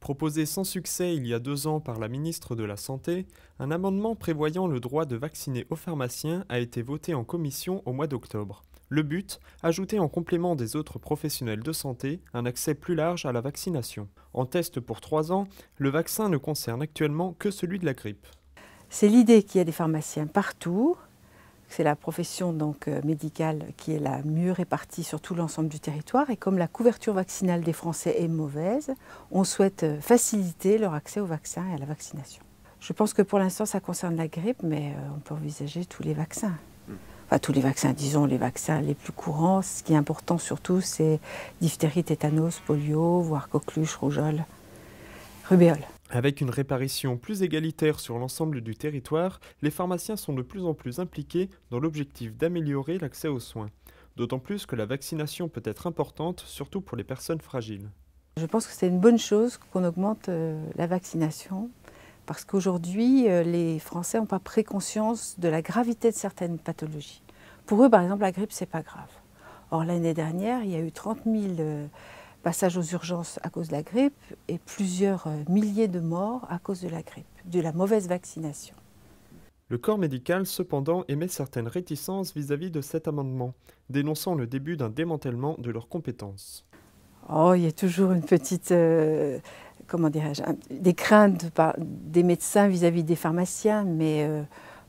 Proposé sans succès il y a 2 ans par la ministre de la Santé, un amendement prévoyant le droit de vacciner aux pharmaciens a été voté en commission au mois d'octobre. Le but, ajouter en complément des autres professionnels de santé un accès plus large à la vaccination. En test pour 3 ans, le vaccin ne concerne actuellement que celui de la grippe. C'est l'idée qu'il y a des pharmaciens partout. C'est la profession médicale qui est la mieux répartie sur tout l'ensemble du territoire. Et comme la couverture vaccinale des Français est mauvaise, on souhaite faciliter leur accès au vaccin et à la vaccination. Je pense que pour l'instant, ça concerne la grippe, mais on peut envisager tous les vaccins. Enfin, tous les vaccins, disons les vaccins les plus courants. Ce qui est important surtout, c'est diphtérie, tétanos, polio, voire coqueluche, rougeole, rubéole. Avec une répartition plus égalitaire sur l'ensemble du territoire, les pharmaciens sont de plus en plus impliqués dans l'objectif d'améliorer l'accès aux soins. D'autant plus que la vaccination peut être importante, surtout pour les personnes fragiles. Je pense que c'est une bonne chose qu'on augmente la vaccination, parce qu'aujourd'hui, les Français n'ont pas pris conscience de la gravité de certaines pathologies. Pour eux, par exemple, la grippe, c'est pas grave. Or, l'année dernière, il y a eu 30 000 passages aux urgences à cause de la grippe et plusieurs milliers de morts à cause de la grippe, de la mauvaise vaccination. Le corps médical, cependant, émet certaines réticences vis-à-vis de cet amendement, dénonçant le début d'un démantèlement de leurs compétences. Oh, il y a toujours une petite, des craintes des médecins vis-à-vis des pharmaciens, mais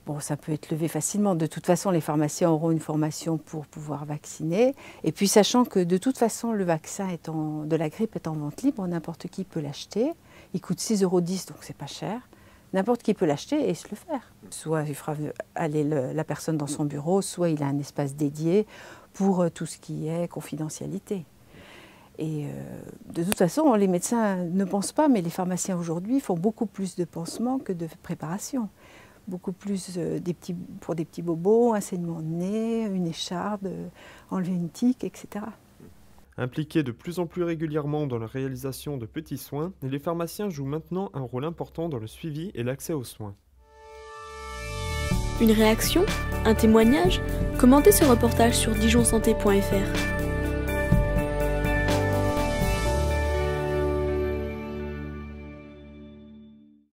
bon, ça peut être levé facilement. De toute façon, les pharmaciens auront une formation pour pouvoir vacciner. Et puis, sachant que de toute façon, le vaccin de la grippe est en vente libre, n'importe qui peut l'acheter. Il coûte 6,10 €, donc c'est pas cher. N'importe qui peut l'acheter et se le faire. Soit il fera aller la personne dans son bureau, soit il a un espace dédié pour tout ce qui est confidentialité. Et de toute façon, les médecins ne pensent pas, mais les pharmaciens aujourd'hui font beaucoup plus de pansements que de préparation. Beaucoup plus pour des petits bobos, un saignement de nez, une écharde, enlever une tique, etc. Impliqués de plus en plus régulièrement dans la réalisation de petits soins, les pharmaciens jouent maintenant un rôle important dans le suivi et l'accès aux soins. Une réaction? Un témoignage? Commentez ce reportage sur dijonsanté.fr.